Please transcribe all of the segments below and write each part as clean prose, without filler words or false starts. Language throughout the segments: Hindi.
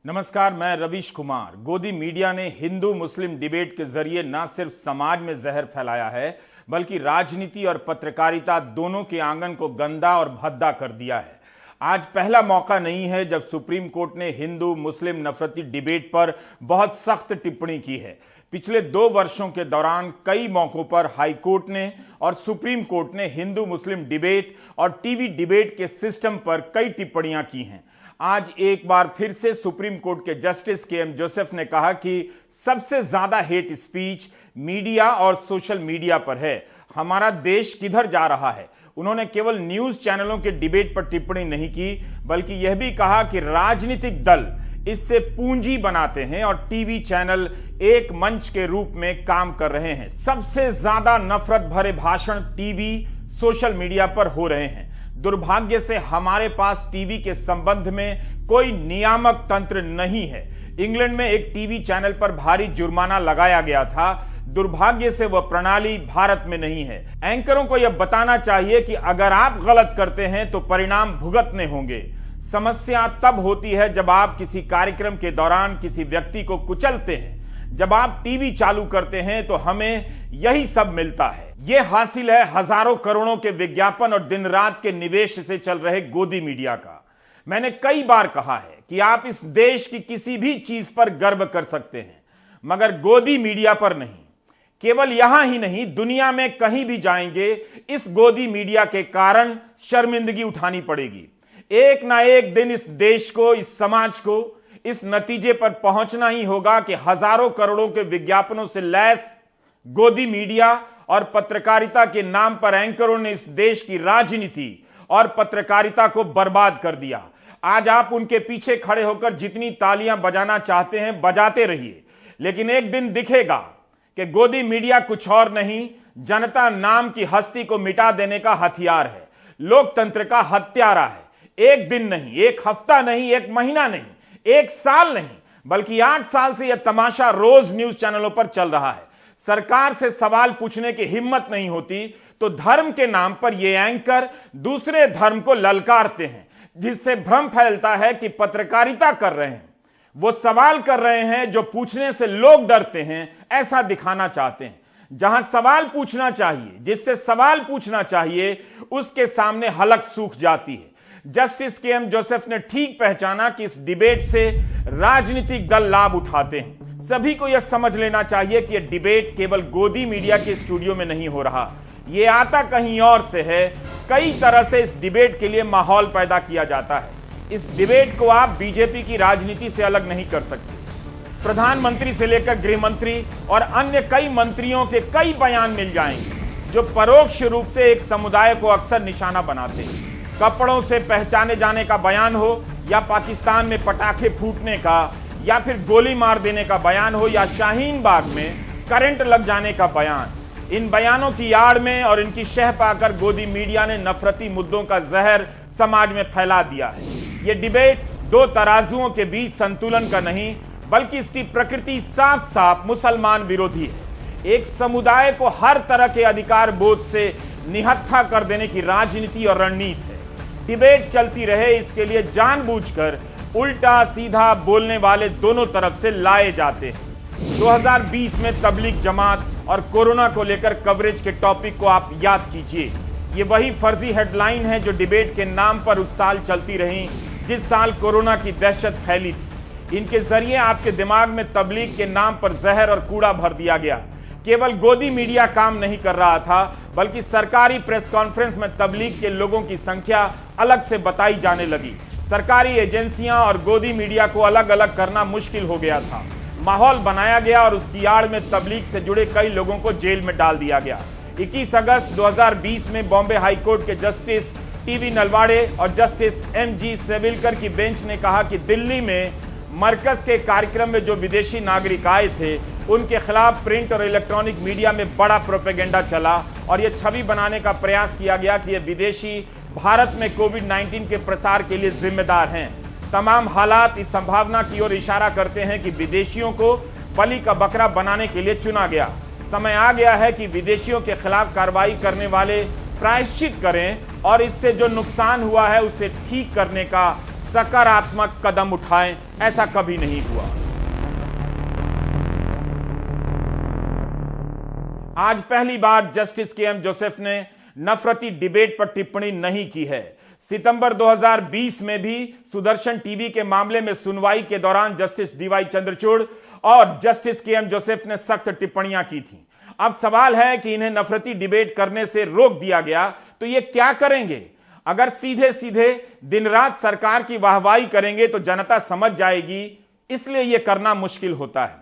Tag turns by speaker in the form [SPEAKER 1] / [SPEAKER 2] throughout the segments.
[SPEAKER 1] नमस्कार, मैं रवीश कुमार। गोदी मीडिया ने हिंदू मुस्लिम डिबेट के जरिए न सिर्फ समाज में जहर फैलाया है बल्कि राजनीति और पत्रकारिता दोनों के आंगन को गंदा और भद्दा कर दिया है। आज पहला मौका नहीं है जब सुप्रीम कोर्ट ने हिंदू मुस्लिम नफरती डिबेट पर बहुत सख्त टिप्पणी की है। पिछले 2 वर्षों के दौरान कई मौकों पर हाई कोर्ट ने और सुप्रीम कोर्ट ने हिंदू मुस्लिम डिबेट और टीवी डिबेट के सिस्टम पर कई टिप्पणियां की हैं। आज एक बार फिर से सुप्रीम कोर्ट के जस्टिस के.एम. जोसेफ ने कहा कि सबसे ज्यादा हेट स्पीच मीडिया और सोशल मीडिया पर है। हमारा देश किधर जा रहा है? उन्होंने केवल न्यूज चैनलों के डिबेट पर टिप्पणी नहीं की बल्कि यह भी कहा कि राजनीतिक दल इससे पूंजी बनाते हैं और टीवी चैनल एक मंच के रूप में काम कर रहे हैं। सबसे ज्यादा नफरत भरे भाषण टीवी सोशल मीडिया पर हो रहे हैं। दुर्भाग्य से हमारे पास टीवी के संबंध में कोई नियामक तंत्र नहीं है। इंग्लैंड में एक टीवी चैनल पर भारी जुर्माना लगाया गया था। दुर्भाग्य से वह प्रणाली भारत में नहीं है। एंकरों को यह बताना चाहिए कि अगर आप गलत करते हैं तो परिणाम भुगतने होंगे। समस्या तब होती है जब आप किसी कार्यक्रम के दौरान किसी व्यक्ति को कुचलते हैं। जब आप टीवी चालू करते हैं तो हमें यही सब मिलता है। यह हासिल है हजारों करोड़ों के विज्ञापन और दिन रात के निवेश से चल रहे गोदी मीडिया का। मैंने कई बार कहा है कि आप इस देश की किसी भी चीज पर गर्व कर सकते हैं मगर गोदी मीडिया पर नहीं। केवल यहां ही नहीं, दुनिया में कहीं भी जाएंगे इस गोदी मीडिया के कारण शर्मिंदगी उठानी पड़ेगी। एक ना एक दिन इस देश को, इस समाज को इस नतीजे पर पहुंचना ही होगा कि हजारों करोड़ों के विज्ञापनों से लैस गोदी मीडिया और पत्रकारिता के नाम पर एंकरों ने इस देश की राजनीति और पत्रकारिता को बर्बाद कर दिया। आज आप उनके पीछे खड़े होकर जितनी तालियां बजाना चाहते हैं बजाते रहिए, लेकिन एक दिन दिखेगा कि गोदी मीडिया कुछ और नहीं, जनता नाम की हस्ती को मिटा देने का हथियार है, लोकतंत्र का हत्यारा है। एक दिन नहीं, एक हफ्ता नहीं, एक महीना नहीं, एक साल नहीं, बल्कि 8 साल से यह तमाशा रोज न्यूज चैनलों पर चल रहा है। सरकार से सवाल पूछने की हिम्मत नहीं होती तो धर्म के नाम पर यह एंकर दूसरे धर्म को ललकारते हैं, जिससे भ्रम फैलता है कि पत्रकारिता कर रहे हैं। वो सवाल कर रहे हैं जो पूछने से लोग डरते हैं, ऐसा दिखाना चाहते हैं। जहां सवाल पूछना चाहिए, जिससे सवाल पूछना चाहिए, उसके सामने हलक सूख जाती है। Justice KM. जोसेफ ने ठीक पहचाना कि इस डिबेट से राजनीतिक दल लाभ उठाते हैं। सभी को यह समझ लेना चाहिए कि यह डिबेट केवल गोदी मीडिया के स्टूडियो में नहीं हो रहा, यह आता कहीं और से है। कई तरह से इस डिबेट के लिए माहौल पैदा किया जाता है। इस डिबेट को आप बीजेपी की राजनीति से अलग नहीं कर सकते। प्रधानमंत्री से लेकर गृह मंत्री और अन्य कई मंत्रियों के कई बयान मिल जाएंगे जो परोक्ष रूप से एक समुदाय को अक्सर निशाना बनाते हैं। कपड़ों से पहचाने जाने का बयान हो या पाकिस्तान में पटाखे फूटने का या फिर गोली मार देने का बयान हो या शाहीन बाग में करंट लग जाने का बयान, इन बयानों की आड़ में और इनकी शह पाकर गोदी मीडिया ने नफरती मुद्दों का जहर समाज में फैला दिया है। यह डिबेट 2 तराजुओं के बीच संतुलन का नहीं बल्कि इसकी प्रकृति साफ साफ मुसलमान विरोधी है। एक समुदाय को हर तरह के अधिकार बोध से निहत्था कर देने की राजनीति और रणनीति है। डिबेट चलती रहे, इसके लिए जानबूझकर उल्टा सीधा बोलने वाले दोनों तरफ से लाए जाते हैं। 2020 में तबलीग जमात और कोरोना को लेकर कवरेज के टॉपिक को आप याद कीजिए। ये वही फर्जी हेडलाइन है जो डिबेट के नाम पर उस साल चलती रही जिस साल कोरोना की दहशत फैली थी। इनके जरिए आपके दिमाग में तबलीग के नाम पर जहर और कूड़ा भर दिया गया। केवल गोदी मीडिया काम नहीं कर रहा था बल्कि सरकारी प्रेस कॉन्फ्रेंस में तबलीग के लोगों की संख्या अलग से बताई जाने लगी। सरकारी एजेंसियां और गोदी मीडिया को अलग अलग करना मुश्किल हो गया था। माहौल बनाया गया और उसकी आड़ में तबलीग से जुड़े कई लोगों को जेल में डाल दिया गया। 21 अगस्त 2020 में बॉम्बे हाई कोर्ट के जस्टिस टी.वी. नलवाड़े और जस्टिस एम.जी. सेविलकर की बेंच ने कहा कि दिल्ली में मरकज के कार्यक्रम में जो विदेशी नागरिक आए थे उनके खिलाफ प्रिंट और इलेक्ट्रॉनिक मीडिया में बड़ा प्रोपेगेंडा चला और यह छवि बनाने का प्रयास किया गया कि ये विदेशी भारत में कोविड-19 के प्रसार के लिए जिम्मेदार हैं। तमाम हालात इस संभावना की ओर इशारा करते हैं कि विदेशियों को बलि का बकरा बनाने के लिए चुना गया। समय आ गया है कि विदेशियों के खिलाफ कार्रवाई करने वाले प्रायश्चित करें और इससे जो नुकसान हुआ है उसे ठीक करने का सकारात्मक कदम उठाएं, ऐसा कभी नहीं हुआ। आज पहली बार जस्टिस के.एम. जोसेफ ने नफरती डिबेट पर टिप्पणी नहीं की है। सितंबर 2020 में भी सुदर्शन टीवी के मामले में सुनवाई के दौरान जस्टिस डी.वाई. चंद्रचूड़ और जस्टिस के.एम. जोसेफ ने सख्त टिप्पणियां की थी। अब सवाल है कि इन्हें नफरती डिबेट करने से रोक दिया गया तो ये क्या करेंगे? अगर सीधे सीधे दिन रात सरकार की वाहवाही करेंगे तो जनता समझ जाएगी, इसलिए यह करना मुश्किल होता है।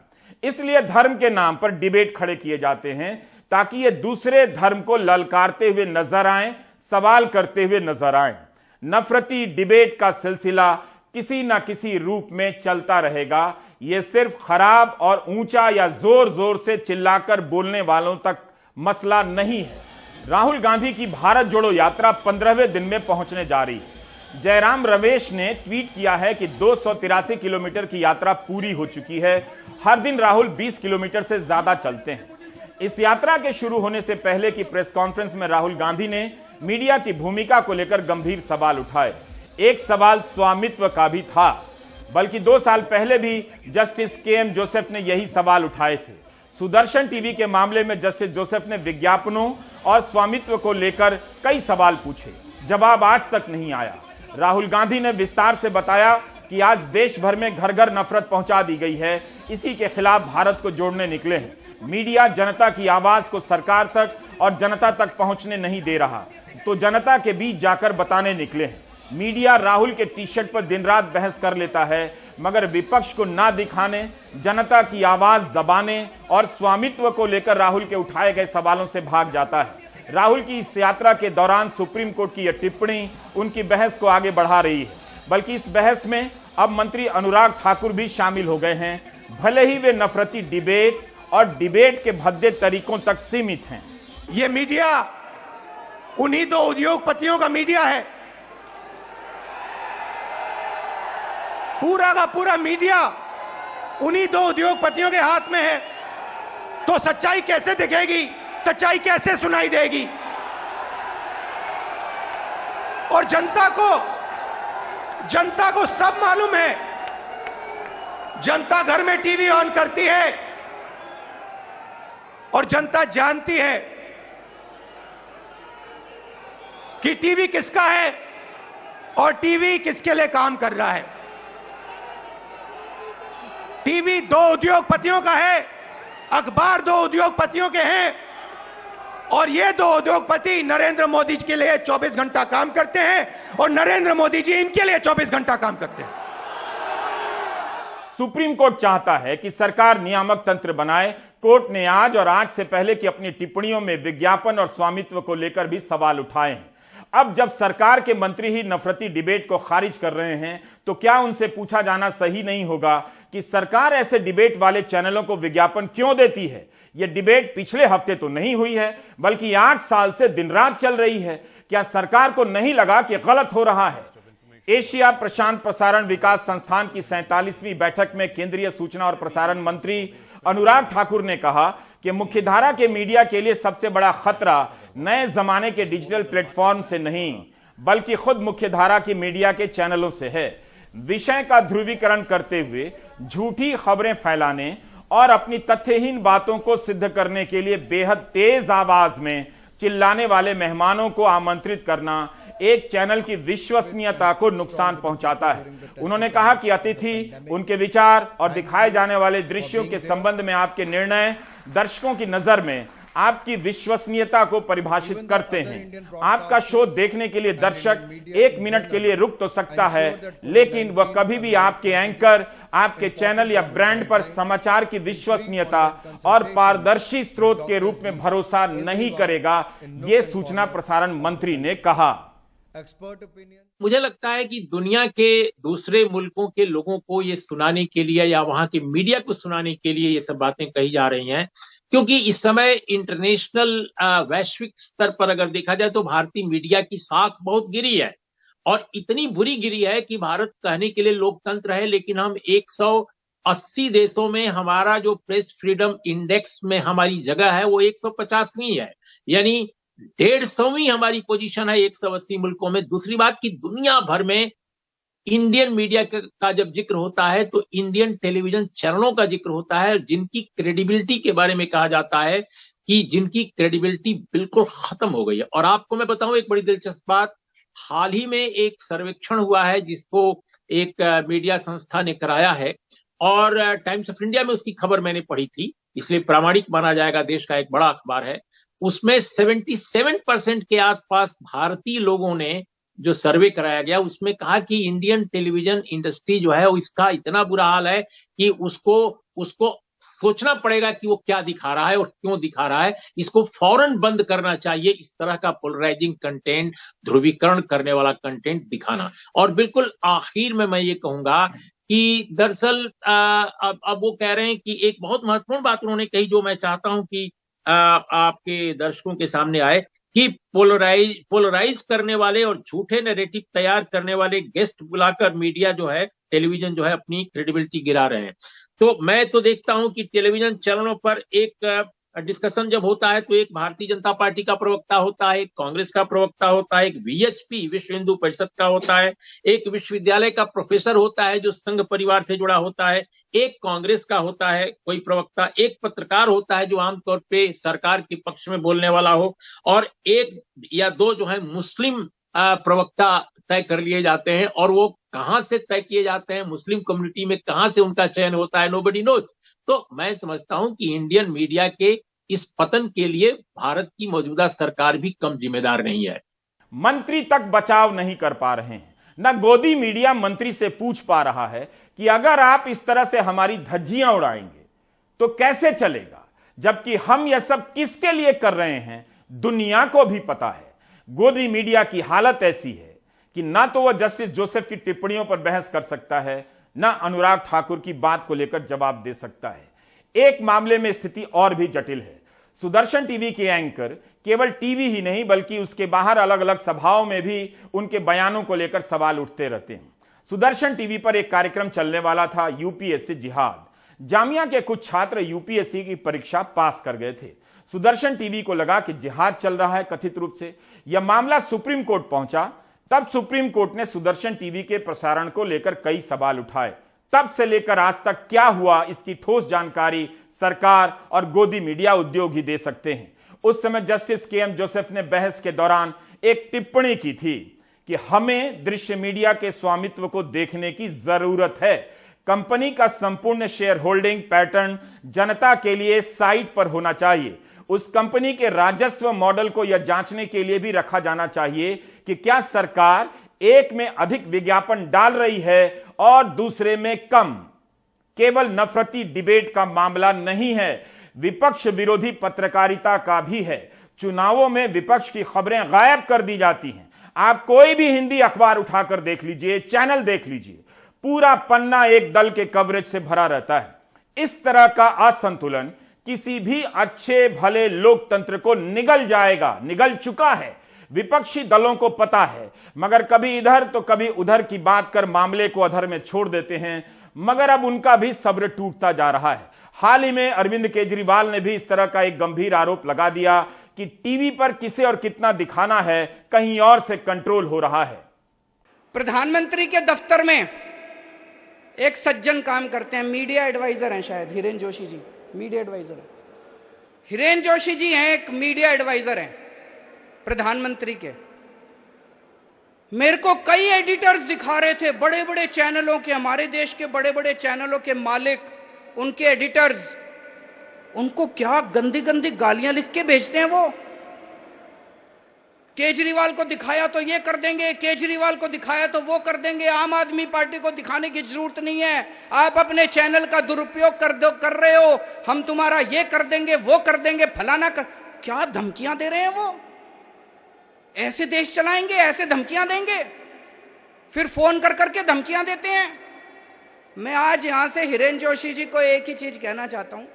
[SPEAKER 1] इसलिए धर्म के नाम पर डिबेट खड़े किए जाते हैं ताकि ये दूसरे धर्म को ललकारते हुए नजर आए, सवाल करते हुए नजर आए। नफरती डिबेट का सिलसिला किसी ना किसी रूप में चलता रहेगा। यह सिर्फ खराब और ऊंचा या जोर जोर से चिल्लाकर बोलने वालों तक मसला नहीं है। राहुल गांधी की भारत जोड़ो यात्रा 15वें दिन में पहुंचने जा रही है। जयराम रमेश ने ट्वीट किया है कि 283 किलोमीटर की यात्रा पूरी हो चुकी है। हर दिन राहुल 20 किलोमीटर से ज्यादा चलते हैं। इस यात्रा के शुरू होने से पहले की प्रेस कॉन्फ्रेंस में राहुल गांधी ने मीडिया की भूमिका को लेकर गंभीर सवाल उठाए। एक सवाल स्वामित्व का भी था, बल्कि 2 साल पहले भी जस्टिस के.एम. जोसेफ ने यही सवाल उठाए थे। सुदर्शन टीवी के मामले में जस्टिस जोसेफ ने विज्ञापनों और स्वामित्व को लेकर कई सवाल पूछे, जवाब आज तक नहीं आया। राहुल गांधी ने विस्तार से बताया कि आज देश भर में घर घर नफरत पहुंचा दी गई है, इसी के खिलाफ भारत को जोड़ने निकले हैं। मीडिया जनता की आवाज को सरकार तक और जनता तक पहुंचने नहीं दे रहा, तो जनता के बीच जाकर बताने निकले हैं। मीडिया राहुल के टी शर्ट पर दिन रात बहस कर लेता है, मगर विपक्ष को ना दिखाने, जनता की आवाज दबाने और स्वामित्व को लेकर राहुल के उठाए गए सवालों से भाग जाता है। राहुल की इस यात्रा के दौरान सुप्रीम कोर्ट की यह टिप्पणी उनकी बहस को आगे बढ़ा रही है, बल्कि इस बहस में अब मंत्री अनुराग ठाकुर भी शामिल हो गए हैं, भले ही वे नफरती डिबेट और डिबेट के भद्दे तरीकों तक सीमित हैं।
[SPEAKER 2] ये मीडिया उन्हीं 2 उद्योगपतियों का मीडिया है। पूरा का पूरा मीडिया उन्हीं 2 उद्योगपतियों के हाथ में है। तो सच्चाई कैसे दिखेगी, सच्चाई कैसे सुनाई देगी? और जनता को सब मालूम है। जनता घर में टीवी ऑन करती है और जनता जानती है कि टीवी किसका है और टीवी किसके लिए काम कर रहा है। टीवी 2 उद्योगपतियों का है, अखबार 2 उद्योगपतियों के हैं, और ये 2 उद्योगपति नरेंद्र मोदी जी के लिए 24 घंटा काम करते हैं और नरेंद्र मोदी जी इनके लिए 24 घंटा काम करते हैं।
[SPEAKER 1] सुप्रीम कोर्ट चाहता है कि सरकार नियामक तंत्र बनाए। कोर्ट ने आज और आज से पहले की अपनी टिप्पणियों में विज्ञापन और स्वामित्व को लेकर भी सवाल उठाए हैं। अब जब सरकार के मंत्री ही नफरती डिबेट को खारिज कर रहे हैं, तो क्या उनसे पूछा जाना सही नहीं होगा कि सरकार ऐसे डिबेट वाले चैनलों को विज्ञापन क्यों देती है? यह डिबेट पिछले हफ्ते तो नहीं हुई है, बल्कि 8 साल से दिन रात चल रही है। क्या सरकार को नहीं लगा कि गलत हो रहा है? एशिया प्रशांत प्रसारण विकास संस्थान की 47वीं बैठक में केंद्रीय सूचना और प्रसारण मंत्री अनुराग ठाकुर ने कहा कि मुख्यधारा के मीडिया के लिए सबसे बड़ा खतरा नए जमाने के डिजिटल प्लेटफॉर्म से नहीं, बल्कि खुद मुख्यधारा की मीडिया के चैनलों से है। विषय का ध्रुवीकरण करते हुए झूठी खबरें फैलाने और अपनी तथ्यहीन बातों को सिद्ध करने के लिए बेहद तेज आवाज में चिल्लाने वाले मेहमानों को आमंत्रित करना एक चैनल की विश्वसनीयता को नुकसान पहुंचाता है। उन्होंने कहा कि अतिथि, उनके विचार और दिखाए जाने वाले दृश्यों के संबंध में आपके निर्णय दर्शकों की नजर में आपकी विश्वसनीयता को परिभाषित करते हैं। आपका शो देखने के लिए दर्शक 1 मिनट के लिए रुक तो सकता है, लेकिन वह कभी भी आपके एंकर, आपके चैनल या ब्रांड पर समाचार की विश्वसनीयता और पारदर्शी स्रोत के रूप में भरोसा नहीं करेगा, यह सूचना प्रसारण मंत्री ने कहा।
[SPEAKER 3] मुझे लगता है कि दुनिया के दूसरे मुल्कों के लोगों को ये सुनाने के लिए या वहां के मीडिया को सुनाने के लिए ये सब बातें कही जा रही हैं, क्योंकि इस समय इंटरनेशनल वैश्विक स्तर पर अगर देखा जाए तो भारतीय मीडिया की साख बहुत गिरी है, और इतनी बुरी गिरी है कि भारत कहने के लिए लोकतंत्र है, लेकिन हम 180 देशों में हमारा जो प्रेस फ्रीडम इंडेक्स में हमारी जगह है वो 150वीं है, यानी 150वीं हमारी पोजीशन है 180 मुल्कों में। दूसरी बात कि दुनिया भर में इंडियन मीडिया का जब जिक्र होता है तो इंडियन टेलीविजन चैनलों का जिक्र होता है, जिनकी क्रेडिबिलिटी के बारे में कहा जाता है कि जिनकी क्रेडिबिलिटी बिल्कुल खत्म हो गई है। और आपको मैं बताऊं एक बड़ी दिलचस्प बात, हाल ही में एक सर्वेक्षण हुआ है जिसको एक मीडिया संस्था ने कराया है, और टाइम्स ऑफ इंडिया में उसकी खबर मैंने पढ़ी थी, इसलिए प्रामाणिक माना जाएगा, देश का एक बड़ा अखबार है। उसमें 77% के आसपास भारतीय लोगों ने जो सर्वे कराया गया उसमें कहा कि इंडियन टेलीविजन इंडस्ट्री जो है इसका इतना बुरा हाल है कि उसको सोचना पड़ेगा कि वो क्या दिखा रहा है और क्यों दिखा रहा है, इसको फौरन बंद करना चाहिए, इस तरह का पोलराइजिंग कंटेंट, ध्रुवीकरण करने वाला कंटेंट दिखाना। और बिल्कुल आखिर में मैं ये कहूंगा कि दरअसल अब वो कह रहे हैं कि एक बहुत महत्वपूर्ण बात उन्होंने कही जो मैं चाहता हूं कि आपके दर्शकों के सामने आए, कि पोलराइज करने वाले और झूठे नैरेटिव तैयार करने वाले गेस्ट बुलाकर मीडिया जो है, टेलीविजन जो है, अपनी क्रेडिबिलिटी गिरा रहे हैं। तो मैं तो देखता हूं कि टेलीविजन चैनलों पर एक डिस्कशन जब होता है तो एक भारतीय जनता पार्टी का प्रवक्ता होता है, एक कांग्रेस का प्रवक्ता होता है, एक वीएचपी विश्व हिंदू परिषद का होता है, एक विश्वविद्यालय का प्रोफेसर होता है जो संघ परिवार से जुड़ा होता है, एक कांग्रेस का होता है कोई प्रवक्ता, एक पत्रकार होता है जो आमतौर पे सरकार के पक्ष में बोलने वाला हो, और एक या दो जो है मुस्लिम प्रवक्ता तय कर लिए जाते हैं। और वो कहां से तय किए जाते हैं, मुस्लिम कम्युनिटी में कहां से उनका चयन होता है, नोबडी नोज। तो मैं समझता हूं कि इंडियन मीडिया के इस पतन के लिए भारत की मौजूदा सरकार भी कम जिम्मेदार नहीं है।
[SPEAKER 1] मंत्री तक बचाव नहीं कर पा रहे हैं, न गोदी मीडिया मंत्री से पूछ पा रहा है कि अगर आप इस तरह से हमारी धज्जियां उड़ाएंगे तो कैसे चलेगा, जबकि हम यह सब किसके लिए कर रहे हैं दुनिया को भी पता है। गोदी मीडिया की हालत ऐसी है कि ना तो वह जस्टिस जोसेफ की टिप्पणियों पर बहस कर सकता है, ना अनुराग ठाकुर की बात को लेकर जवाब दे सकता है। एक मामले में स्थिति और भी जटिल है। सुदर्शन टीवी के एंकर केवल टीवी ही नहीं बल्कि उसके बाहर अलग अलग सभाओं में भी उनके बयानों को लेकर सवाल उठते रहते हैं। सुदर्शन टीवी पर एक कार्यक्रम चलने वाला था, यूपीएससी जिहाद। जामिया के कुछ छात्र यूपीएससी की परीक्षा पास कर गए थे। सुदर्शन टीवी को लगा कि जिहाद चल रहा है कथित रूप से। यह मामला सुप्रीम कोर्ट पहुंचा। तब सुप्रीम कोर्ट ने सुदर्शन टीवी के प्रसारण को लेकर कई सवाल उठाए। तब से लेकर आज तक क्या हुआ, इसकी ठोस जानकारी सरकार और गोदी मीडिया उद्योग ही दे सकते हैं। उस समय जस्टिस के एम जोसेफ ने बहस के दौरान एक टिप्पणी की थी कि हमें दृश्य मीडिया के स्वामित्व को देखने की जरूरत है। कंपनी का संपूर्ण शेयर होल्डिंग पैटर्न जनता के लिए साइट पर होना चाहिए। उस कंपनी के राजस्व मॉडल को यह जांचने के लिए भी रखा जाना चाहिए कि क्या सरकार एक में अधिक विज्ञापन डाल रही है और दूसरे में कम। केवल नफरती डिबेट का मामला नहीं है, विपक्ष विरोधी पत्रकारिता का भी है। चुनावों में विपक्ष की खबरें गायब कर दी जाती हैं। आप कोई भी हिंदी अखबार उठाकर देख लीजिए, चैनल देख लीजिए, पूरा पन्ना एक दल के कवरेज से भरा रहता है। इस तरह का असंतुलन किसी भी अच्छे भले लोकतंत्र को निगल जाएगा, निगल चुका है। विपक्षी दलों को पता है, मगर कभी इधर तो कभी उधर की बात कर मामले को अधर में छोड़ देते हैं। मगर अब उनका भी सब्र टूटता जा रहा है। हाल ही में अरविंद केजरीवाल ने भी इस तरह का एक गंभीर आरोप लगा दिया कि टीवी पर किसे और कितना दिखाना है कहीं और से कंट्रोल हो रहा है।
[SPEAKER 4] प्रधानमंत्री के दफ्तर में एक सज्जन काम करते हैं, मीडिया एडवाइजर हैं, शायद हिरेन जोशी जी मीडिया एडवाइजर है। हिरेन जोशी जी हैं, एक मीडिया एडवाइजर हैं प्रधानमंत्री के। मेरे को कई एडिटर्स दिखा रहे थे, बड़े बड़े चैनलों के, हमारे देश के बड़े बड़े चैनलों के मालिक, उनके एडिटर्स, उनको क्या गंदी गंदी गालियां लिख के भेजते हैं। वो केजरीवाल को दिखाया तो ये कर देंगे, केजरीवाल को दिखाया तो वो कर देंगे, आम आदमी पार्टी को दिखाने की जरूरत नहीं है, आप अपने चैनल का दुरुपयोग कर रहे हो, हम तुम्हारा ये कर देंगे, वो कर देंगे, फलाना कर। क्या धमकियां दे रहे हैं वो? ऐसे देश चलाएंगे, ऐसे धमकियां देंगे, फिर फोन कर करके धमकियां देते हैं। मैं आज यहां से हिरेन जोशी जी को एक ही चीज कहना चाहता हूं,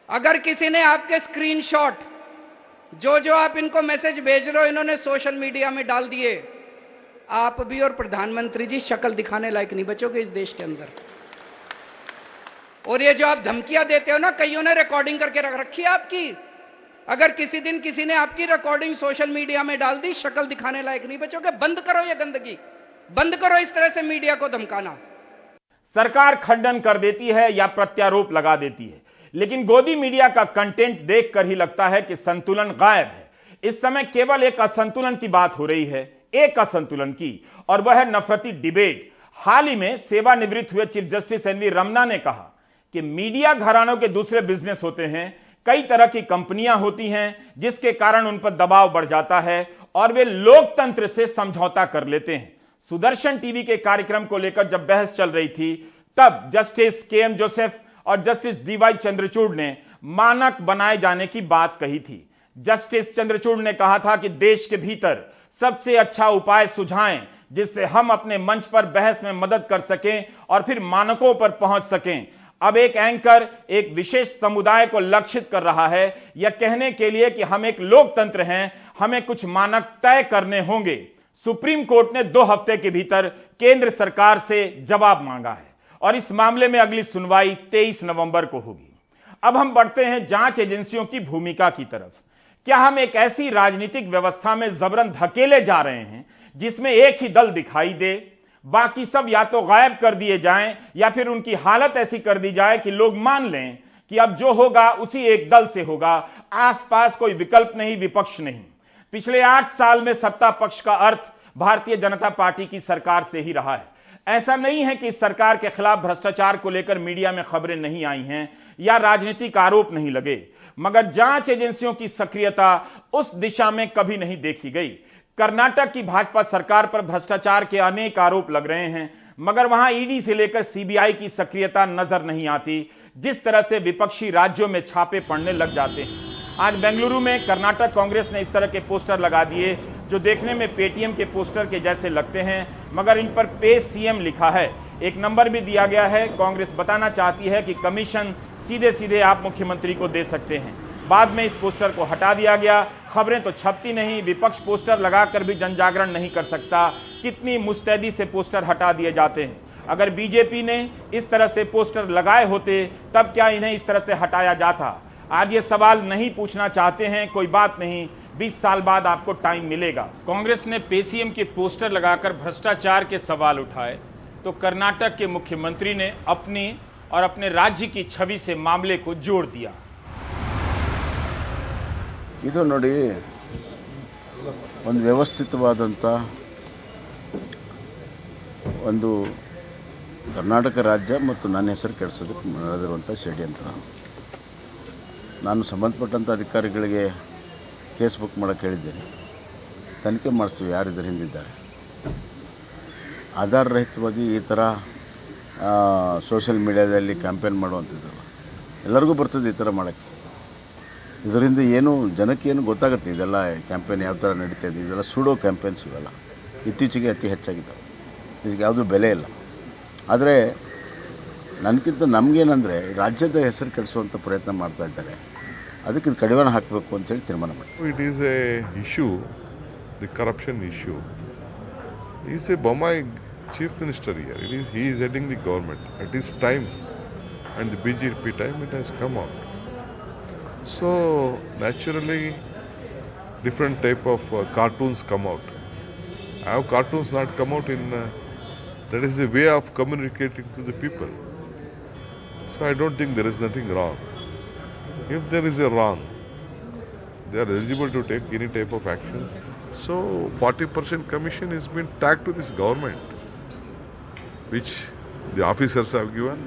[SPEAKER 4] अगर किसी ने आपके स्क्रीनशॉट जो आप इनको मैसेज भेज रहे हो इन्होंने सोशल मीडिया में डाल दिए, आप भी और प्रधानमंत्री जी शक्ल दिखाने लायक नहीं बचोगे इस देश के अंदर। और ये जो आप धमकियां देते हो ना, कईयों ने रिकॉर्डिंग करके रख रखी है आपकी। अगर किसी दिन किसी ने आपकी रिकॉर्डिंग सोशल मीडिया में डाल दी, शक्ल दिखाने लायक नहीं बचोगे। बंद करो ये गंदगी। बंद करो इस तरह से मीडिया को धमकाना।
[SPEAKER 1] सरकार खंडन कर देती है या प्रत्यारोप लगा देती है, लेकिन गोदी मीडिया का कंटेंट देखकर ही लगता है कि संतुलन गायब है। इस समय केवल एक असंतुलन की बात हो रही है, एक असंतुलन की, और वह है नफरती डिबेट। हाल ही में सेवानिवृत्त हुए चीफ जस्टिस एनवी रमना ने कहा कि मीडिया घरानों के दूसरे बिजनेस होते हैं, कई तरह की कंपनियां होती हैं जिसके कारण उन पर दबाव बढ़ जाता है और वे लोकतंत्र से समझौता कर लेते हैं। सुदर्शन टीवी के कार्यक्रम को लेकर जब बहस चल रही थी, तब जस्टिस के.एम. जोसेफ और जस्टिस डी.वाई. चंद्रचूड़ ने मानक बनाए जाने की बात कही थी। जस्टिस चंद्रचूड़ ने कहा था कि देश के भीतर सबसे अच्छा उपाय सुझाएं जिससे हम अपने मंच पर बहस में मदद कर सकें और फिर मानकों पर पहुंच सकें। अब एक एंकर एक विशेष समुदाय को लक्षित कर रहा है यह कहने के लिए कि हम एक लोकतंत्र हैं, हमें कुछ मानक तय करने होंगे। सुप्रीम कोर्ट ने 2 हफ्ते के भीतर केंद्र सरकार से जवाब मांगा है और इस मामले में अगली सुनवाई 23 नवंबर को होगी। अब हम बढ़ते हैं जांच एजेंसियों की भूमिका की तरफ। क्या हम एक ऐसी राजनीतिक व्यवस्था में जबरन धकेले जा रहे हैं जिसमें एक ही दल दिखाई दे, बाकी सब या तो गायब कर दिए जाएं या फिर उनकी हालत ऐसी कर दी जाए कि लोग मान लें कि अब जो होगा उसी एक दल से होगा, आसपास कोई विकल्प नहीं, विपक्ष नहीं। पिछले 8 साल में सत्ता पक्ष का अर्थ भारतीय जनता पार्टी की सरकार से ही रहा है। ऐसा नहीं है कि इस सरकार के खिलाफ भ्रष्टाचार को लेकर मीडिया में खबरें नहीं आई हैं या राजनीतिक आरोप नहीं लगे, मगर जांच एजेंसियों की सक्रियता उस दिशा में कभी नहीं देखी गई। कर्नाटक की भाजपा सरकार पर भ्रष्टाचार के अनेक आरोप लग रहे हैं, मगर वहां ईडी से लेकर सीबीआई की सक्रियता नजर नहीं आती। जिस तरह से विपक्षी राज्यों में छापे पड़ने लग जाते हैं। आज बेंगलुरु में कर्नाटक कांग्रेस ने इस तरह के पोस्टर लगा दिए जो देखने में पेटीएम के पोस्टर के जैसे लगते हैं, मगर इन पर पे सीएम लिखा है। एक नंबर भी दिया गया है। कांग्रेस बताना चाहती है कि कमीशन सीधे सीधे आप मुख्यमंत्री को दे सकते हैं। बाद में इस पोस्टर को हटा दिया गया। खबरें तो छपती नहीं, विपक्ष पोस्टर लगाकर भी जन जागरण नहीं कर सकता। कितनी मुस्तैदी से पोस्टर हटा दिए जाते हैं। अगर बीजेपी ने इस तरह से पोस्टर लगाए होते तब क्या इन्हें इस तरह से हटाया जाता? आज ये सवाल नहीं पूछना चाहते हैं, कोई बात नहीं, 20 साल बाद आपको टाइम मिलेगा। कांग्रेस ने पेसीएम के पोस्टर लगाकर भ्रष्टाचार के सवाल उठाए तो कर्नाटक के मुख्यमंत्री ने अपनी और अपने राज्य की छवि से मामले को जोड़ दिया।
[SPEAKER 5] ಇದು ನೋಡಿ, ಒಂದು ವ್ಯವಸ್ಥಿತವಾದಂಥ ಒಂದು ಕರ್ನಾಟಕ ರಾಜ್ಯ ಮತ್ತು ನನ್ನ ಹೆಸರು ಕೆಡಿಸೋದಕ್ಕೆ ನಡೆದಿರುವಂಥ ಷಡ್ಯಂತ್ರ. ನಾನು ಸಂಬಂಧಪಟ್ಟಂಥ ಅಧಿಕಾರಿಗಳಿಗೆ ಕೇಸ್ ಬುಕ್ ಮಾಡೋಕ್ಕೆ ಹೇಳಿದ್ದೇನೆ. ತನಿಖೆ ಮಾಡಿಸ್ತೀವಿ ಯಾರಿದ್ದಾರೆ ಹಿಂದಿದ್ದಾರೆ. ಆಧಾರರಹಿತವಾಗಿ ಈ ಥರ ಸೋಷಿಯಲ್ ಮೀಡಿಯಾದಲ್ಲಿ ಕ್ಯಾಂಪೇನ್ ಮಾಡುವಂಥದ್ದಲ್ಲ. ಎಲ್ಲರಿಗೂ ಬರ್ತದೆ ಈ ಥರ ಮಾಡೋಕ್ಕೆ. ಇದರಿಂದ ಏನು ಜನಕ್ಕೇನು ಗೊತ್ತಾಗುತ್ತೆ ಇದೆಲ್ಲ ಕ್ಯಾಂಪೇನ್ ಯಾವ ಥರ ನಡೀತಾ ಇದೆ. ಇದೆಲ್ಲ ಸೂಡೋ ಕ್ಯಾಂಪೇನ್ಸ್ ಇವೆಲ್ಲ ಇತ್ತೀಚೆಗೆ ಅತಿ ಹೆಚ್ಚಾಗಿದ್ದಾವೆ. ಇದಕ್ಕೆ ಯಾವುದೂ ಬೆಲೆ ಇಲ್ಲ. ಆದರೆ ನನಗಿಂತ ನಮಗೇನಂದರೆ ರಾಜ್ಯದ ಹೆಸರು ಕೆಡಿಸುವಂಥ ಪ್ರಯತ್ನ ಮಾಡ್ತಾ ಇದ್ದಾರೆ. ಅದಕ್ಕೆ ಇದು ಕಡಿವಾಣ ಹಾಕಬೇಕು ಅಂತೇಳಿ ತೀರ್ಮಾನ ಮಾಡಿ.
[SPEAKER 6] It is A issue, the corruption issue. Is A Bommai chief minister here. He is heading the government. It is time, and the BJP time it has come out. So naturally different type of cartoons come out. Have cartoons not come out in that is the way of communicating to the people. So I don't think there is nothing wrong. If there is a wrong, they are eligible to take any type of actions. So 40% commission is been tagged to this government, which the officers have given,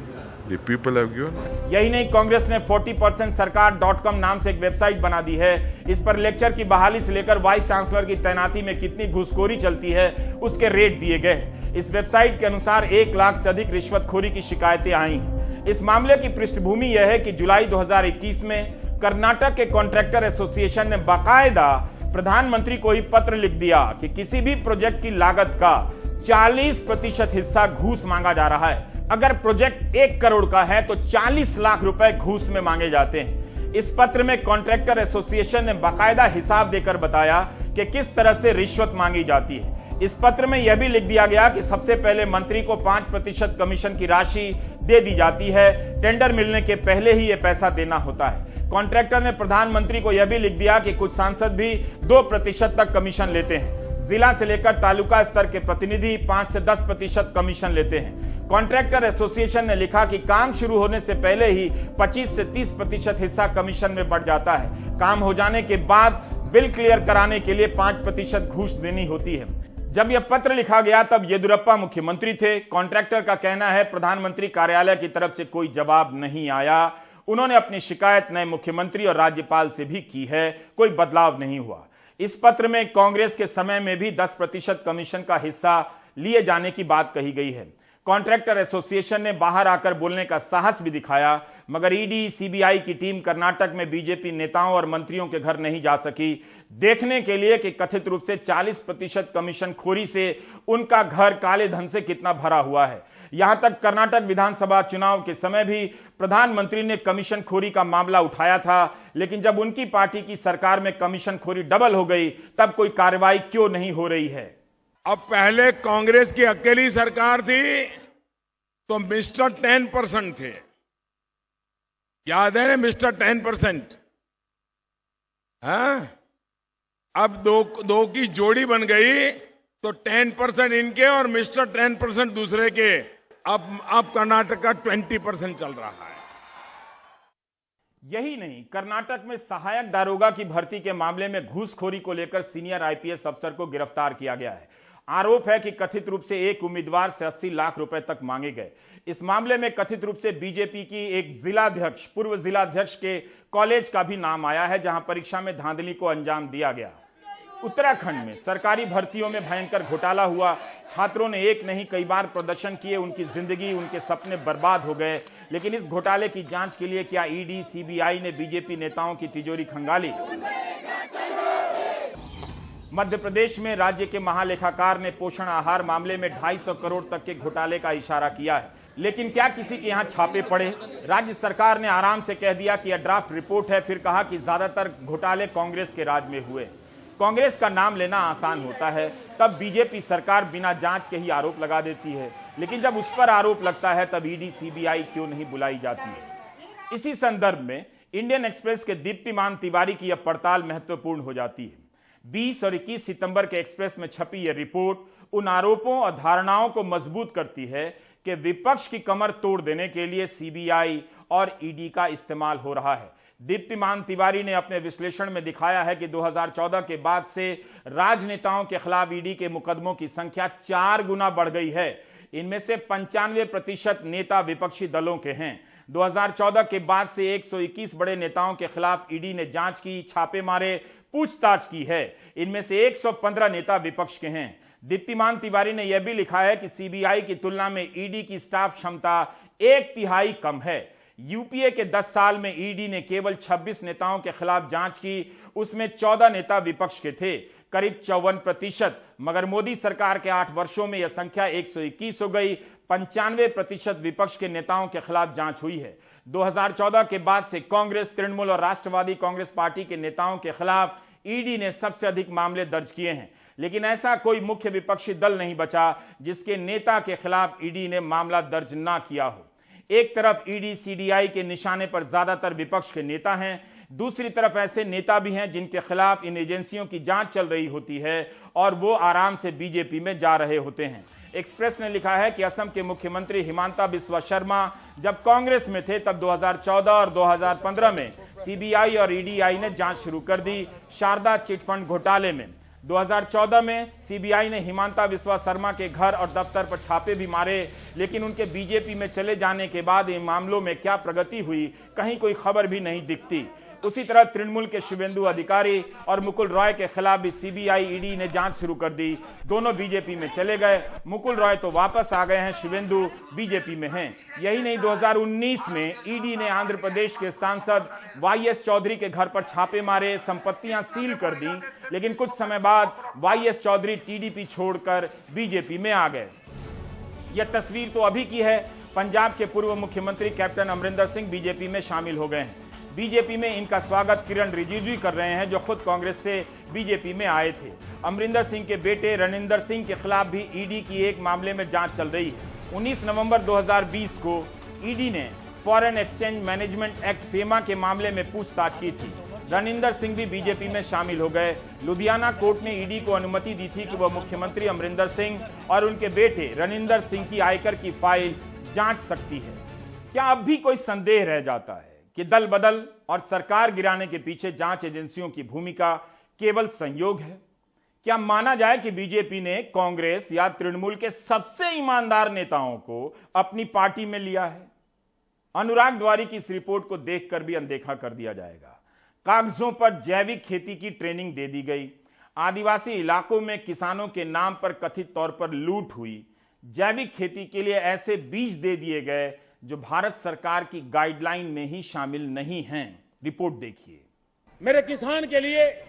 [SPEAKER 6] the people have given.
[SPEAKER 1] यही नहीं, कांग्रेस ने 40% सरकार.com नाम से एक वेबसाइट बना दी है। इस पर लेक्चर की बहाली से लेकर वाइस चांसलर की तैनाती में कितनी घूसखोरी चलती है उसके रेट दिए गए। इस वेबसाइट के अनुसार 1 लाख से अधिक रिश्वतखोरी की शिकायतें आई हैं। इस मामले की पृष्ठभूमि यह है कि जुलाई 2021 में कर्नाटक के कॉन्ट्रैक्टर एसोसिएशन ने बाकायदा प्रधानमंत्री को ही पत्र लिख दिया कि किसी भी प्रोजेक्ट की लागत का 40% हिस्सा घूस मांगा जा रहा है। अगर प्रोजेक्ट 1 करोड़ का है तो 40 लाख रुपए घूस में मांगे जाते हैं। इस पत्र में कॉन्ट्रैक्टर एसोसिएशन ने बाकायदा हिसाब देकर बताया कि किस तरह से रिश्वत मांगी जाती है। इस पत्र में यह भी लिख दिया गया कि सबसे पहले मंत्री को 5% कमीशन की राशि दे दी जाती है। टेंडर मिलने के पहले ही यह पैसा देना होता है। कॉन्ट्रैक्टर ने प्रधानमंत्री को यह भी लिख दिया कि कुछ सांसद भी 2% तक कमीशन लेते हैं। जिला से लेकर तालुका स्तर के प्रतिनिधि 5 से 10% कमीशन लेते हैं। कॉन्ट्रैक्टर एसोसिएशन ने लिखा कि काम शुरू होने से पहले ही 25 से 30% हिस्सा कमीशन में बढ़ जाता है। काम हो जाने के बाद बिल क्लियर कराने के लिए 5% घूस देनी होती है। जब यह पत्र लिखा गया तब येदियुरप्पा मुख्यमंत्री थे। कॉन्ट्रैक्टर का कहना है प्रधानमंत्री कार्यालय की तरफ से कोई जवाब नहीं आया। उन्होंने अपनी शिकायत नए मुख्यमंत्री और राज्यपाल से भी की है, कोई बदलाव नहीं हुआ। इस पत्र में कांग्रेस के समय में भी 10% कमीशन का हिस्सा लिए जाने की बात कही गई है। कॉन्ट्रैक्टर एसोसिएशन ने बाहर आकर बोलने का साहस भी दिखाया, मगर ईडी सीबीआई की टीम कर्नाटक में बीजेपी नेताओं और मंत्रियों के घर नहीं जा सकी, देखने के लिए कि कथित रूप से 40% कमीशन खोरी से उनका घर काले धन से कितना भरा हुआ है। यहां तक कर्नाटक विधानसभा चुनाव के समय भी प्रधानमंत्री ने कमीशन खोरी का मामला उठाया था, लेकिन जब उनकी पार्टी की सरकार में कमीशन खोरी डबल हो गई तब कोई कार्रवाई क्यों नहीं हो रही है।
[SPEAKER 7] अब पहले कांग्रेस की अकेली सरकार थी तो मिस्टर 10% थे, याद है ना मिस्टर 10%? हाँ, अब दो की जोड़ी बन गई तो 10% इनके और मिस्टर 10% दूसरे के। अब कर्नाटक का 20% चल रहा है।
[SPEAKER 1] यही नहीं, कर्नाटक में सहायक दारोगा की भर्ती के मामले में घूसखोरी को लेकर सीनियर आईपीएस अफसर को गिरफ्तार किया गया है। आरोप है कि कथित रूप से एक उम्मीदवार से 80 लाख रुपए तक मांगे गए। इस मामले में कथित रूप से बीजेपी की एक जिलाध्यक्ष, पूर्व जिलाध्यक्ष के कॉलेज का भी नाम आया है, जहां परीक्षा में धांधली को अंजाम दिया गया। उत्तराखंड में सरकारी भर्तियों में भयंकर घोटाला हुआ। छात्रों ने एक नहीं कई बार प्रदर्शन किए, उनकी जिंदगी, उनके सपने बर्बाद हो गए। लेकिन इस घोटाले की जांच के लिए क्या ईडी सीबीआई ने बीजेपी नेताओं की तिजोरी खंगाली? मध्य प्रदेश में राज्य के महालेखाकार ने पोषण आहार मामले में 250 करोड़ तक के घोटाले का इशारा किया है, लेकिन क्या किसी के यहां छापे पड़े? राज्य सरकार ने आराम से कह दिया कि यह ड्राफ्ट रिपोर्ट है, फिर कहा कि ज्यादातर घोटाले कांग्रेस के राज में हुए। कांग्रेस का नाम लेना आसान होता है, तब बीजेपी सरकार बिना जांच के ही आरोप लगा देती है, लेकिन जब उस पर आरोप लगता है तब ईडी सीबीआई क्यों नहीं बुलाई जाती है? इसी संदर्भ में इंडियन एक्सप्रेस के दीप्तिमान तिवारी की यह पड़ताल महत्वपूर्ण हो जाती है। 20 और 21 सितंबर के एक्सप्रेस में छपी यह रिपोर्ट उन आरोपों और धारणाओं को मजबूत करती है कि विपक्ष की कमर तोड़ देने के लिए सीबीआई और ईडी का इस्तेमाल हो रहा है। दीप्तिमान तिवारी ने अपने विश्लेषण में दिखाया है कि 2014 के बाद से राजनेताओं के खिलाफ ईडी के मुकदमों की संख्या 4 गुना बढ़ गई है। इनमें से 95% नेता विपक्षी दलों के हैं। 2014 के बाद से 121 बड़े नेताओं के खिलाफ ईडी ने जांच की, छापे मारे, पूछताछ की है। इनमें से 115 नेता विपक्ष के हैं। दीप्तिमान तिवारी ने यह भी लिखा है कि सीबीआई की तुलना में ईडी की स्टाफ क्षमता 1/3 कम है। यूपीए के 10 साल में ईडी ने केवल 26 नेताओं के खिलाफ जांच की, उसमें 14 नेता विपक्ष के थे, करीब 54%। मगर मोदी सरकार के 8 वर्षों में यह संख्या 121 हो गई। 95% विपक्ष के नेताओं के खिलाफ जांच हुई है। 2014 के बाद से कांग्रेस, तृणमूल और राष्ट्रवादी कांग्रेस पार्टी के नेताओं के खिलाफ ईडी ने सबसे अधिक मामले दर्ज किए हैं, लेकिन ऐसा कोई मुख्य विपक्षी दल नहीं बचा जिसके नेता के खिलाफ ईडी ने मामला दर्ज ना किया हो। एक तरफ ईडी सीबीआई के निशाने पर ज्यादातर विपक्ष के नेता हैं, दूसरी तरफ ऐसे नेता भी हैं जिनके खिलाफ इन एजेंसियों की जांच चल रही होती है और वो आराम से बीजेपी में जा रहे होते हैं। एक्सप्रेस ने लिखा है कि असम के मुख्यमंत्री हिमांता बिस्वा शर्मा जब कांग्रेस में थे तब 2014 और 2015 में सीबीआई और ईडी ने जांच शुरू कर दी शारदा चिटफंड घोटाले में। 2014 में सीबीआई ने हिमांता बिस्वा शर्मा के घर और दफ्तर पर छापे भी मारे, लेकिन उनके बीजेपी में चले जाने के बाद इन मामलों में क्या प्रगति हुई, कहीं कोई खबर भी नहीं दिखती। उसी तरह तृणमूल के शुभेंदु अधिकारी और मुकुल रॉय के खिलाफ भी सीबीआई ईडी ने जांच शुरू कर दी। दोनों बीजेपी में चले गए। मुकुल रॉय तो वापस आ गए हैं, शुभेंदु बीजेपी में हैं। यही नहीं, 2019 में ईडी ने आंध्र प्रदेश के सांसद वाईएस चौधरी के घर पर छापे मारे, संपत्तियां सील कर दी, लेकिन कुछ समय बाद वाईएस चौधरी टीडीपी छोड़कर बीजेपी में आ गए। यह तस्वीर तो अभी की है। पंजाब के पूर्व मुख्यमंत्री कैप्टन अमरिंदर सिंह बीजेपी में शामिल हो गए हैं। बीजेपी में इनका स्वागत किरण रिजिजू कर रहे हैं, जो खुद कांग्रेस से बीजेपी में आए थे। अमरिंदर सिंह के बेटे रणिंदर सिंह के खिलाफ भी ईडी की एक मामले में जांच चल रही है। 19 नवंबर 2020 को ईडी ने foreign exchange management act FEMA के मामले में पूछताछ की थी। रणिंदर सिंह भी बीजेपी में शामिल हो गए। लुधियाना कोर्ट ने ईडी को अनुमति दी थी कि वह मुख्यमंत्री अमरिंदर सिंह और उनके बेटे रणिंदर सिंह की आयकर की फाइल जांच सकती है। क्या अब भी कोई संदेह रह जाता है कि दल बदल और सरकार गिराने के पीछे जांच एजेंसियों की भूमिका केवल संयोग है? क्या माना जाए कि बीजेपी ने कांग्रेस या तृणमूल के सबसे ईमानदार नेताओं को अपनी पार्टी में लिया है? अनुराग द्वारी की इस रिपोर्ट को देखकर भी अनदेखा कर दिया जाएगा। कागजों पर जैविक खेती की ट्रेनिंग दे दी गई, आदिवासी इलाकों में किसानों के नाम पर कथित तौर पर लूट हुई, जैविक खेती के लिए ऐसे बीज दे दिए गए जो भारत सरकार की गाइडलाइन में ही शामिल नहीं हैं। रिपोर्ट देखिए।
[SPEAKER 3] मेरे किसान के लिए,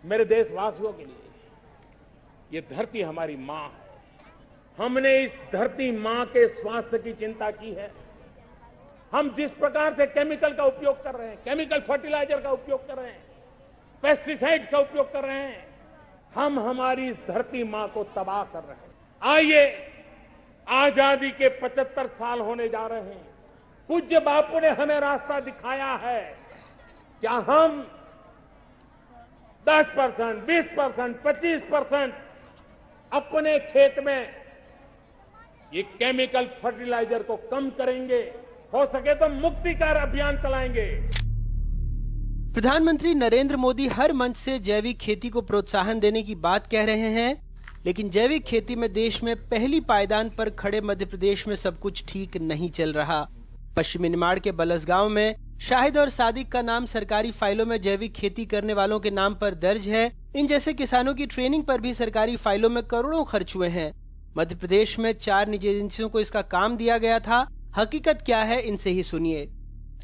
[SPEAKER 3] मेरे देशवासियों के लिए ये धरती हमारी मां है। हमने इस धरती मां के स्वास्थ्य की चिंता की है। हम जिस प्रकार से केमिकल का उपयोग कर रहे हैं, केमिकल फर्टिलाइजर का उपयोग कर रहे हैं, पेस्टिसाइड्स का उपयोग कर रहे हैं, हम हमारी इस धरती मां को तबाह कर रहे हैं। आइए, आजादी के 75 साल होने जा रहे हैं। पूज्य बापू ने हमें रास्ता दिखाया है। क्या हम 10%, 20%, 25% अपने खेत में ये केमिकल फर्टिलाइजर को कम करेंगे? हो सके तो मुक्तिकार अभियान चलाएंगे।
[SPEAKER 8] प्रधानमंत्री नरेंद्र मोदी हर मंच से जैविक खेती को प्रोत्साहन देने की बात कह रहे हैं, लेकिन जैविक खेती में देश में पहली पायदान पर खड़े मध्य प्रदेश में सब कुछ ठीक नहीं चल रहा। पश्चिमी निमाड़ के बलसगांव में शाहिद और सादिक का नाम सरकारी फाइलों में जैविक खेती करने वालों के नाम पर दर्ज है। इन जैसे किसानों की ट्रेनिंग पर भी सरकारी फाइलों में करोड़ों खर्च हुए हैं। मध्य प्रदेश में 4 निजी एजेंसियों को इसका काम दिया गया था। हकीकत क्या है, इनसे ही सुनिए।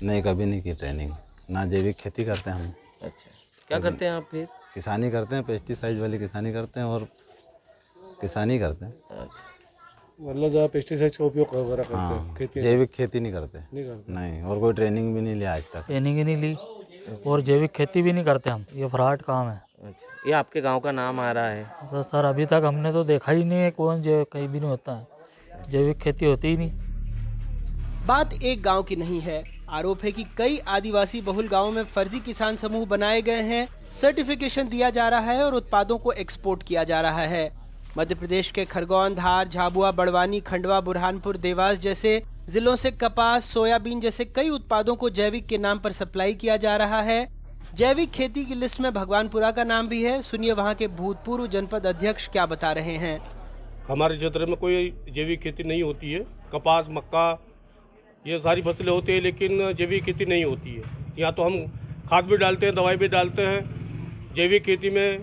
[SPEAKER 9] नहीं, कभी नहीं की ट्रेनिंग, ना जैविक खेती करते हैं हम।
[SPEAKER 10] अच्छा, क्या करते हैं आप फिर?
[SPEAKER 9] किसानी करते हैं, पेस्टिसाइड वाली किसानी करते हैं और किसानी करते हैं।
[SPEAKER 10] अच्छा,
[SPEAKER 11] मतलब ज़्यादा पेस्टिसाइड का उपयोग वगैरह करते हैं?
[SPEAKER 9] खेती जैविक खेती नहीं करते। नहीं, और कोई ट्रेनिंग भी नहीं लिया आज तक।
[SPEAKER 12] ट्रेनिंग ही नहीं ली और जैविक खेती भी नहीं करते हम। ये फ्रॉड काम है।
[SPEAKER 10] अच्छा, ये आपके गांव का नाम आ रहा है?
[SPEAKER 12] तो सर अभी तक हमने तो देखा ही नहीं है कौन कहीं भी नहीं होता है, जैविक खेती होती ही नहीं।
[SPEAKER 8] बात एक गांव की नहीं है। आरोप है कि कई आदिवासी बहुल गांवों में फर्जी किसान समूह बनाए गए हैं, सर्टिफिकेशन दिया जा रहा है और उत्पादों को एक्सपोर्ट किया जा रहा है। मध्य प्रदेश के खरगोन, धार, झाबुआ, बड़वानी, खंडवा, बुरहानपुर, देवास जैसे जिलों से कपास, सोयाबीन जैसे कई उत्पादों को जैविक के नाम पर सप्लाई किया जा रहा है। जैविक खेती की लिस्ट में भगवानपुरा का नाम भी है। सुनिए वहाँ के भूतपूर्व जनपद अध्यक्ष क्या बता रहे हैं।
[SPEAKER 11] हमारे क्षेत्र में कोई जैविक खेती नहीं होती है। कपास, मक्का, ये सारी फसलें होती है, लेकिन जैविक खेती नहीं होती है। यहाँ तो हम खाद भी डालते हैं, दवाई भी डालते हैं। जैविक खेती में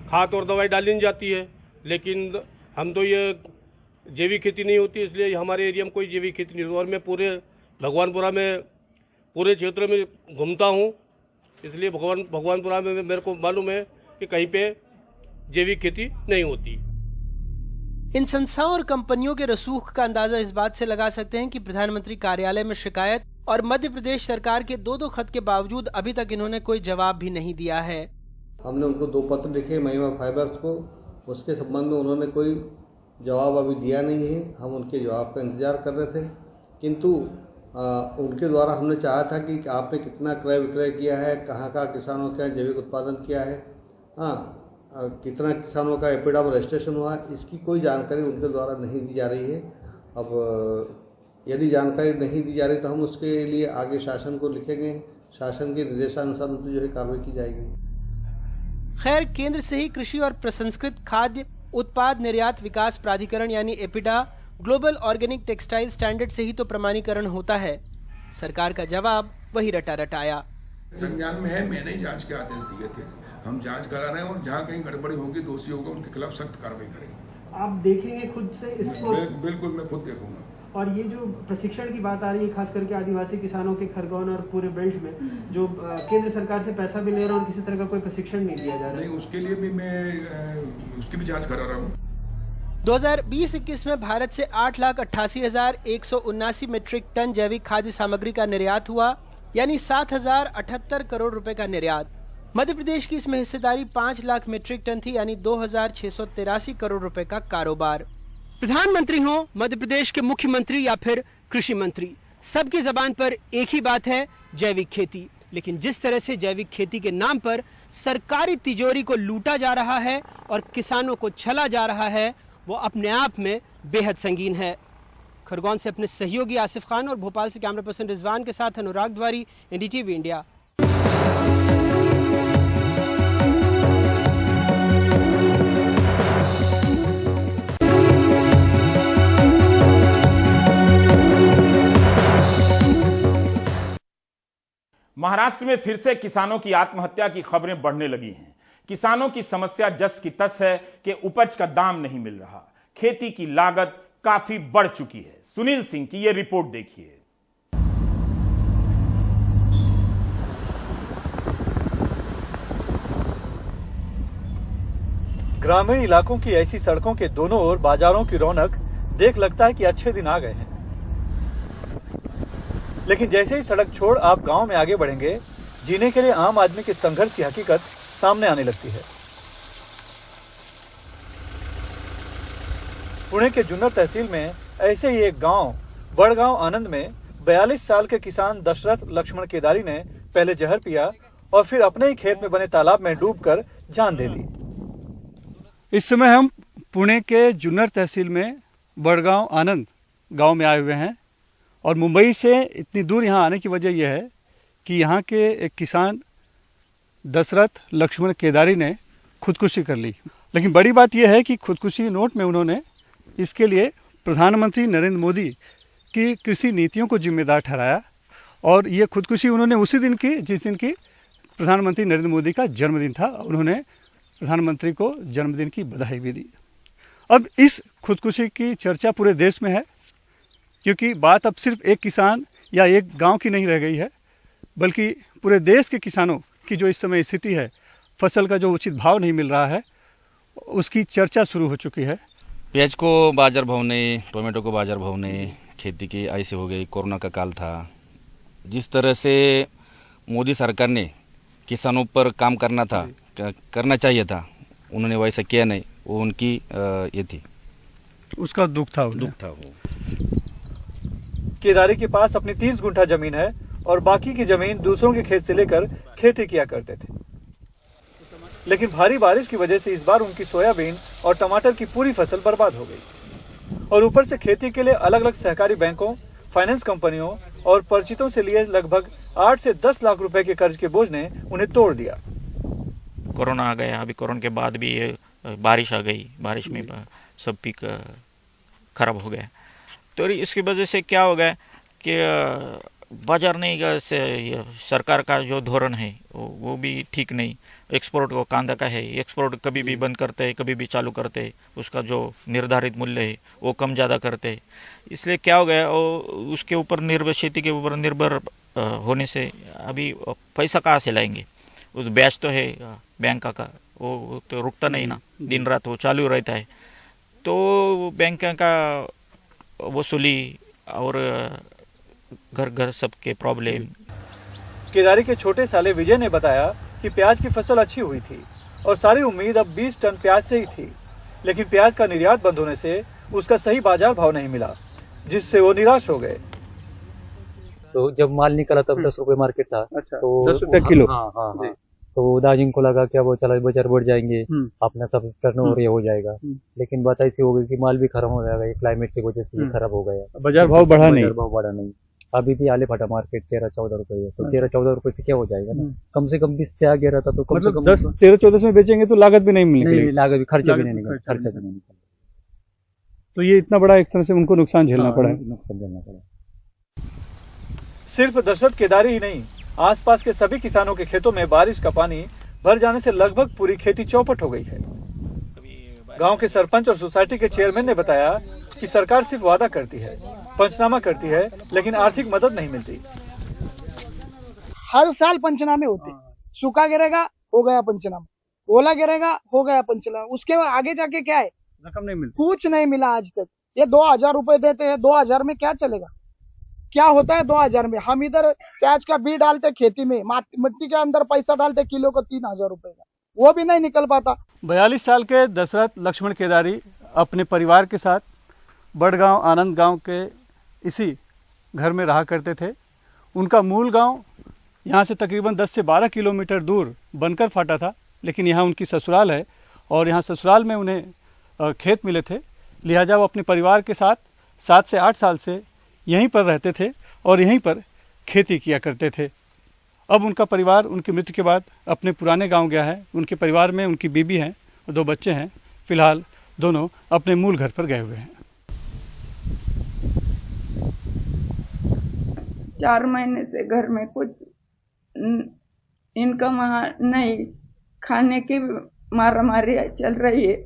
[SPEAKER 11] खाद और दवाई डाली नहीं जाती है, लेकिन हम तो ये जैविक खेती नहीं होती, इसलिए हमारे एरिया में कोई जैविक खेती नहीं होती। और मैं पूरे भगवानपुरा में, पूरे क्षेत्र में घूमता हूँ, इसलिए भगवानपुरा में मेरे को मालूम है कि कहीं पे जैविक खेती नहीं होती।
[SPEAKER 8] इन संस्थाओं और कंपनियों के रसूख का अंदाजा इस बात से लगा सकते हैं कि प्रधानमंत्री कार्यालय में शिकायत और मध्य प्रदेश सरकार के 2 खत के बावजूद अभी तक इन्होंने कोई जवाब भी नहीं दिया है।
[SPEAKER 13] हमने उनको 2 पत्र लिखे महिमा फाइबर्स को, उसके संबंध में उन्होंने कोई जवाब अभी दिया नहीं है। हम उनके जवाब का इंतजार कर रहे थे, किंतु उनके द्वारा हमने चाहा था कि आपने कितना क्रय विक्रय किया है, कहाँ किसानों का जैविक उत्पादन किया है, कितना किसानों का एपिडा में रजिस्ट्रेशन हुआ, इसकी कोई जानकारी उनके द्वारा नहीं दी जा रही है। अब यदि जानकारी नहीं दी जा रही तो हम उसके लिए आगे शासन को लिखेंगे। शासन के निर्देशानुसार जो है कार्रवाई की जाएगी।
[SPEAKER 8] खैर, केंद्र से ही कृषि और प्रसंस्कृत खाद्य उत्पाद निर्यात विकास प्राधिकरण यानी APEDA, global organic textile standard से ही तो प्रमाणीकरण होता है। सरकार का जवाब वही रटा रटाया।
[SPEAKER 2] संज्ञान में है, मैंने जांच के आदेश दिए थे, हम जांच करा रहे हैं और जहाँ कहीं गड़बड़ी होगी, दोषी होगा, उनके खिलाफ सख्त कार्रवाई करेंगे।
[SPEAKER 14] आप देखेंगे खुद से इसको?
[SPEAKER 2] बिल्कुल, मैं खुद देखूंगा।
[SPEAKER 14] और ये जो प्रशिक्षण की बात आ रही है, खास करके आदिवासी किसानों के खरगोन और पूरे बेल्ट में, जो केंद्र सरकार से पैसा भी ले रहा है और किसी तरह का कोई प्रशिक्षण नहीं दिया जा रहा है।
[SPEAKER 2] नहीं, उसके लिए भी मैं उसकी भी जांच करा रहा हूँ।
[SPEAKER 8] 2020-21 में भारत से 8,88,179 मीट्रिक टन जैविक खाद्य सामग्री का निर्यात हुआ, यानी 7,078 करोड़ रुपए का निर्यात। मध्य प्रदेश की इसमें हिस्सेदारी 5 लाख मीट्रिक टन थी, यानी 2,683 करोड़ रुपए का कारोबार। प्रधानमंत्री हो, मध्य प्रदेश के मुख्यमंत्री या फिर कृषि मंत्री, सबकी जबान पर एक ही बात है, जैविक खेती। लेकिन जिस तरह से जैविक खेती के नाम पर सरकारी तिजोरी को लूटा जा रहा है और किसानों को छला जा रहा है, वो अपने आप में बेहद संगीन है। खरगोन से अपने सहयोगी आसिफ खान और भोपाल से कैमरा पर्सन रिजवान के साथ अनुराग द्वारी, एनडीटीवी इंडिया।
[SPEAKER 1] महाराष्ट्र में फिर से किसानों की आत्महत्या की खबरें बढ़ने लगी हैं। किसानों की समस्या जस की तस है कि उपज का दाम नहीं मिल रहा, खेती की लागत काफी बढ़ चुकी है। सुनील सिंह की यह रिपोर्ट देखिए।
[SPEAKER 15] ग्रामीण इलाकों की ऐसी सड़कों के दोनों ओर बाजारों की रौनक देख लगता है कि अच्छे दिन आ गए हैं, लेकिन जैसे ही सड़क छोड़ आप गांव में आगे बढ़ेंगे, जीने के लिए आम आदमी के संघर्ष की हकीकत सामने आने लगती है। पुणे के जुन्नर तहसील में ऐसे ही एक गांव बड़गांव आनंद में 42 साल के किसान दशरथ लक्ष्मण केदारी ने पहले जहर पिया और फिर अपने ही खेत में बने तालाब में डूबकर जान दे दी।
[SPEAKER 16] इस समय हम पुणे के जुन्नर तहसील में बड़गांव आनंद गांव में आए हुए हैं और मुंबई से इतनी दूर यहाँ आने की वजह यह है कि यहाँ के एक किसान दशरथ लक्ष्मण केदारी ने खुदकुशी कर ली। लेकिन बड़ी बात यह है कि खुदकुशी नोट में उन्होंने इसके लिए प्रधानमंत्री नरेंद्र मोदी की कृषि नीतियों को जिम्मेदार ठहराया और ये खुदकुशी उन्होंने उसी दिन की जिस दिन की प्रधानमंत्री नरेंद्र मोदी का जन्मदिन था। उन्होंने प्रधानमंत्री को जन्मदिन की बधाई भी दी। अब इस खुदकुशी की चर्चा पूरे देश में है, क्योंकि बात अब सिर्फ एक किसान या एक गांव की नहीं रह गई है, बल्कि पूरे देश के किसानों की जो इस समय स्थिति है, फसल का जो उचित भाव नहीं मिल रहा है, उसकी चर्चा शुरू हो चुकी है।
[SPEAKER 17] प्याज को बाजार भाव नहीं, टोमेटो को बाजार भाव नहीं, खेती की ऐसे हो गई। कोरोना का काल था, जिस तरह से मोदी सरकार ने किसानों पर काम करना चाहिए था, उन्होंने वैसा किया नहीं। वो उनकी ये थी,
[SPEAKER 16] उसका दुख था
[SPEAKER 17] वो।
[SPEAKER 15] केदारी के पास अपनी 30 गुंठा जमीन है और बाकी की जमीन दूसरों के खेत से लेकर खेती किया करते थे, लेकिन भारी बारिश की वजह से इस बार उनकी सोयाबीन और टमाटर की पूरी फसल बर्बाद हो गई और ऊपर से खेती के लिए अलग अलग सहकारी बैंकों, फाइनेंस कंपनियों और परिचितों से लिए लगभग 8 से 10 लाख रुपए के कर्ज के बोझ ने उन्हें तोड़ दिया।
[SPEAKER 18] कोरोना आ गया, अभी कोरोना के बाद भी बारिश आ गई, बारिश में सब पीक खराब हो गया। तो इसकी वजह से क्या हो गया कि बाजार नहीं से सरकार का जो धोरण है वो भी ठीक नहीं। एक्सपोर्ट को कांदा का है, एक्सपोर्ट कभी भी बंद करते हैं, कभी भी चालू करते हैं, उसका जो निर्धारित मूल्य है वो कम ज़्यादा करते हैं। इसलिए क्या हो गया, उसके ऊपर निर्भर, खेती के ऊपर निर्भर होने से अभी पैसा कहाँ से लाएंगे। उस ब्याज तो है बैंक का, वो तो रुकता नहीं ना, दिन रात वो चालू रहता है। तो बैंक का वसूली और घर घर सबके प्रॉब्लम।
[SPEAKER 15] केदारी के छोटे साले विजय ने बताया कि प्याज की फसल अच्छी हुई थी और सारी उम्मीद अब 20 टन प्याज से ही थी, लेकिन प्याज का निर्यात बंद होने से उसका सही बाजार भाव नहीं मिला, जिससे वो निराश हो गए।
[SPEAKER 19] तो जब माल निकला तब 10 रुपए मार्केट था।
[SPEAKER 16] अच्छा,
[SPEAKER 19] तो
[SPEAKER 16] 10 रुपए किलो।
[SPEAKER 19] हाँ। तो दाजिंग को लगा क्या वो चला बाजार बढ़ जाएंगे, अपना सब टर्नओवर हो जाएगा, लेकिन बात ऐसी हो गई कि माल भी खराब हो जाएगा, क्लाइमेट की वजह से खराब हो गया,
[SPEAKER 16] बाजार भाव बढ़ा नहीं।
[SPEAKER 19] अभी भी आले फटा मार्केट 13-14 रुपए है, तो 13-14 रुपए से क्या हो जाएगा ना, कम से कम 20 से आगे रहता तो कम से कम
[SPEAKER 16] 10-13-14 में बेचेंगे तो लागत भी नहीं मिलेगी।
[SPEAKER 19] लागत भी, खर्चा भी नहीं निकल।
[SPEAKER 16] तो ये इतना बड़ा एक समय से उनको नुकसान झेलना पड़ा।
[SPEAKER 15] सिर्फ दशरथ केदारी ही नहीं, आसपास के सभी किसानों के खेतों में बारिश का पानी भर जाने से लगभग पूरी खेती चौपट हो गई है। गांव के सरपंच और सोसाइटी के चेयरमैन ने बताया कि सरकार सिर्फ वादा करती है, पंचनामा करती है, लेकिन आर्थिक मदद नहीं मिलती।
[SPEAKER 20] हर साल पंचनामे होते, सूखा गिरेगा हो गया पंचनामा, ओला गिरेगा हो गया पंचनामा, उसके आगे जाके क्या है,
[SPEAKER 16] रकम नहीं मिलती,
[SPEAKER 20] कुछ नहीं मिला आज तक। ये 2000 रुपए देते हैं, 2000 में क्या चलेगा, क्या होता है 2000 में? हम इधर प्याज का बीज डालते खेती में, मिट्टी के अंदर पैसा डालते किलो को 3000 रुपए का, वो भी नहीं निकल पाता।
[SPEAKER 16] 42 साल के दशरथ लक्ष्मण केदारी अपने परिवार के साथ बड़गांव आनंद गांव के इसी घर में रहा करते थे। उनका मूल गांव यहाँ से तकरीबन 10 से 12 किलोमीटर दूर बनकर फाटा था, लेकिन यहाँ उनकी ससुराल है और यहाँ ससुराल में उन्हें खेत मिले थे, लिहाजा वो अपने परिवार के साथ 7 से 8 साल से यहीं पर रहते थे और यहीं पर खेती किया करते थे। अब उनका परिवार उनकी मृत्यु के बाद अपने पुराने गांव गया है। उनके परिवार में उनकी बीबी हैं और 2 बच्चे हैं। फिलहाल दोनों अपने मूल घर पर गए हुए हैं।
[SPEAKER 21] 4 महीने से घर में कुछ इनकम नहीं, खाने की मारामारी चल रही है,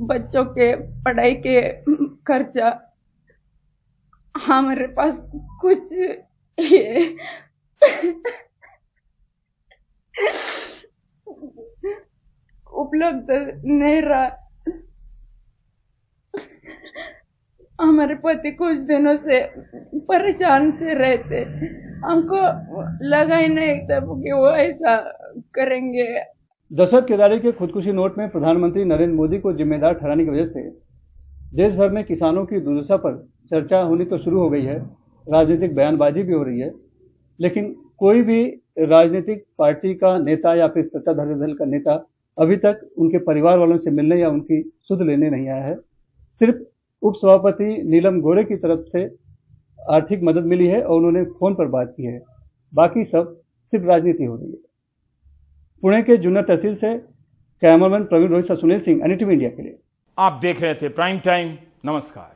[SPEAKER 21] बच्चों के पढ़ाई के खर्चा, हमारे पास कुछ ये उपलब्ध नहीं रहा। हमारे पति कुछ दिनों से परेशान से रहते, हमको लगा ही नहीं तब कि वो ऐसा करेंगे।
[SPEAKER 16] दशरथ केदारी के खुदकुशी नोट में प्रधानमंत्री नरेंद्र मोदी को जिम्मेदार ठहराने की वजह से देश भर में किसानों की दुर्दशा पर चर्चा होनी तो शुरू हो गई है, राजनीतिक बयानबाजी भी हो रही है, लेकिन कोई भी राजनीतिक पार्टी का नेता या फिर सत्ताधारी दल का नेता अभी तक उनके परिवार वालों से मिलने या उनकी सुध लेने नहीं आया है। सिर्फ उप सभापति नीलम गोरे की तरफ से आर्थिक मदद मिली है और उन्होंने फोन पर बात की है, बाकी सब सिर्फ राजनीति हो रही है। पुणे के जुन्नर तहसील से कैमरामैन प्रवीण रोहित से सुनील सिंह, NDTV इंडिया के लिए।
[SPEAKER 1] आप देख रहे थे प्राइम टाइम। नमस्कार।